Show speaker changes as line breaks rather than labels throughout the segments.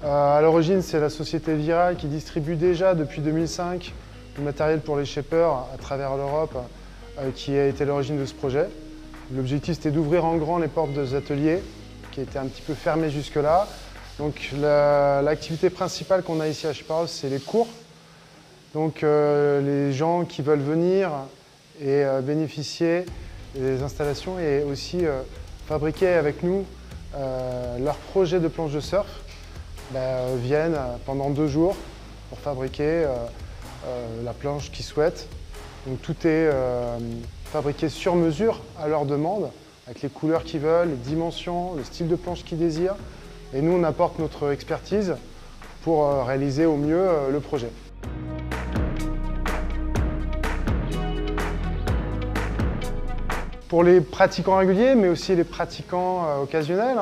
À l'origine, c'est la société Viral qui distribue déjà depuis 2005 du matériel pour les shapers à travers l'Europe qui a été l'origine de ce projet. L'objectif, c'était d'ouvrir en grand les portes des ateliers qui étaient un petit peu fermés jusque-là. Donc l'activité principale qu'on a ici à Shaper House, c'est les cours. Donc les gens qui veulent venir et bénéficier des installations et aussi fabriquer avec nous leur projet de planche de surf, viennent pendant 2 jours pour fabriquer la planche qu'ils souhaitent. Donc tout est fabriqué sur mesure à leur demande, avec les couleurs qu'ils veulent, les dimensions, le style de planche qu'ils désirent. Et nous, on apporte notre expertise pour réaliser au mieux le projet. Pour les pratiquants réguliers, mais aussi les pratiquants occasionnels,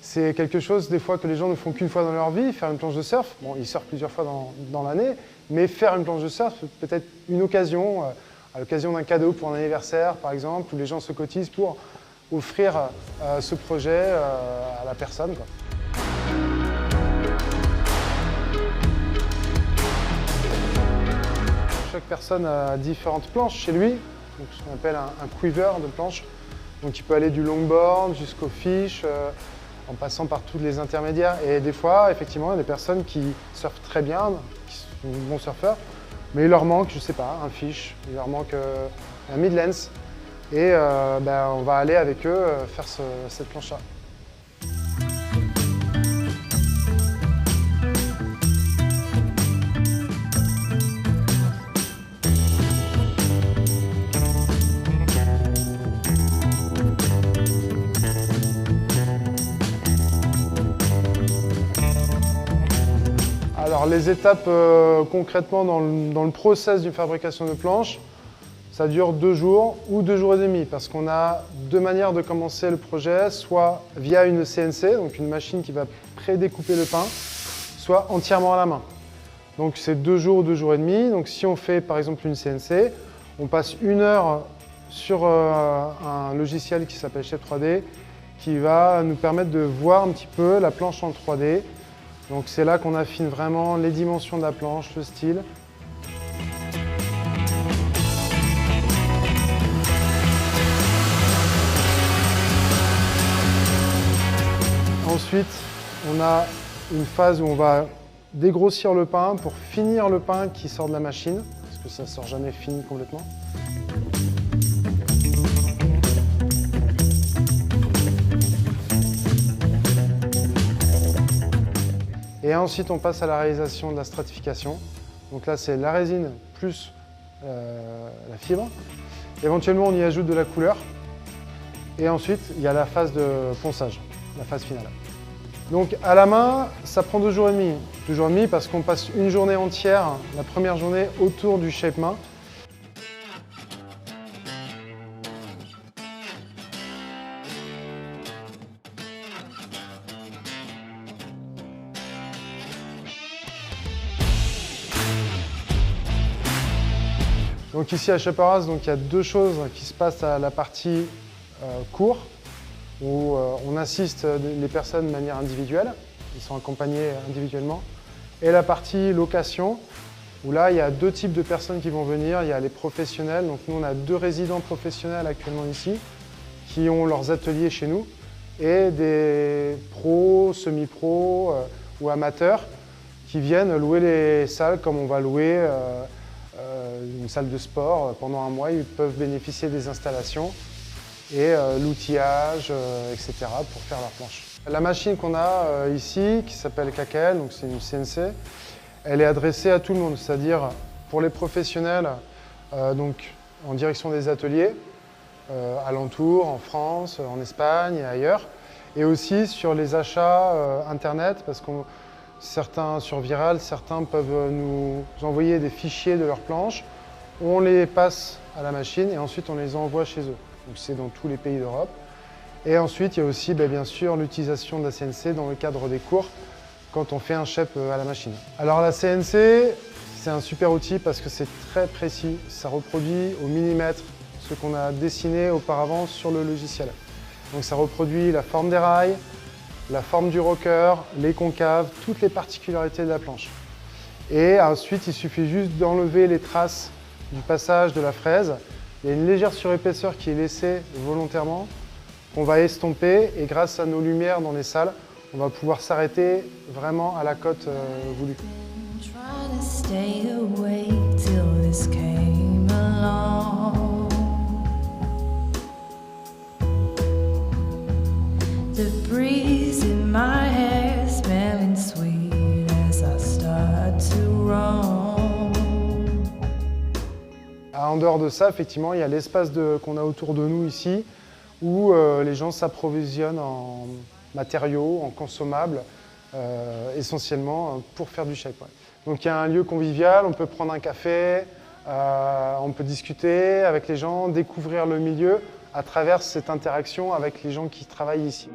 c'est quelque chose des fois que les gens ne font qu'une fois dans leur vie, faire une planche de surf. Bon, ils surfent plusieurs fois dans l'année, mais faire une planche de surf, c'est peut-être une occasion, à l'occasion d'un cadeau pour un anniversaire par exemple, où les gens se cotisent pour offrir ce projet à la personne, quoi. Chaque personne a différentes planches chez lui, donc ce qu'on appelle un quiver de planche. Donc il peut aller du longboard jusqu'au fish, en passant par tous les intermédiaires. Et des fois, effectivement, il y a des personnes qui surfent très bien, qui sont bons surfeurs, mais il leur manque, je sais pas, un fish, il leur manque un mid-length. Et on va aller avec eux faire cette planche-là. Alors les étapes concrètement dans le process d'une fabrication de planche, ça dure 2 jours ou 2 jours et demi parce qu'on a 2 manières de commencer le projet, soit via une CNC, donc une machine qui va prédécouper le pain, soit entièrement à la main. Donc c'est 2 jours ou 2 jours et demi. Donc si on fait par exemple une CNC, on passe 1 heure sur un logiciel qui s'appelle Shape 3D qui va nous permettre de voir un petit peu la planche en 3D. Donc c'est là qu'on affine vraiment les dimensions de la planche, le style. Ensuite, on a une phase où on va dégrossir le pain pour finir le pain qui sort de la machine, parce que ça ne sort jamais fini complètement. Et ensuite, on passe à la réalisation de la stratification. Donc là, c'est la résine plus la fibre. Éventuellement, on y ajoute de la couleur. Et ensuite, il y a la phase de ponçage, la phase finale. Donc à la main, ça prend 2 jours et demi. 2 jours et demi parce qu'on passe une journée entière, la première journée, autour du shape main. Donc ici à Shaper House, il y a 2 choses qui se passent à la partie cours, où on assiste les personnes de manière individuelle, ils sont accompagnés individuellement, et la partie location, où là il y a 2 types de personnes qui vont venir, il y a les professionnels, donc nous on a 2 résidents professionnels actuellement ici, qui ont leurs ateliers chez nous, et des pros, semi-pros ou amateurs, qui viennent louer les salles comme on va louer une salle de sport. Pendant un mois, ils peuvent bénéficier des installations et l'outillage, etc. pour faire leur planche. La machine qu'on a ici, qui s'appelle KKL, donc c'est une CNC, elle est adressée à tout le monde, c'est-à-dire pour les professionnels donc en direction des ateliers, alentours, en France, en Espagne et ailleurs, et aussi sur les achats internet, parce que certains sur Viral, certains peuvent nous envoyer des fichiers de leurs planches, on les passe à la machine et ensuite on les envoie chez eux. Donc c'est dans tous les pays d'Europe. Et ensuite il y a aussi bien sûr l'utilisation de la CNC dans le cadre des cours quand on fait un shape à la machine. Alors la CNC, c'est un super outil parce que c'est très précis, ça reproduit au millimètre ce qu'on a dessiné auparavant sur le logiciel. Donc ça reproduit la forme des rails, la forme du rocker, les concaves, toutes les particularités de la planche. Et ensuite, il suffit juste d'enlever les traces du passage de la fraise. Il y a une légère surépaisseur qui est laissée volontairement, qu'on va estomper, et grâce à nos lumières dans les salles, on va pouvoir s'arrêter vraiment à la cote voulue.
The breeze in my hair smelling sweet as I start to roam.
En dehors de ça, effectivement, il y a l'espace qu'on a autour de nous ici, où les gens s'approvisionnent en matériaux, en consommables, essentiellement pour faire du shape. Ouais. Donc il y a un lieu convivial, on peut prendre un café, on peut discuter avec les gens, découvrir le milieu à travers cette interaction avec les gens qui travaillent ici.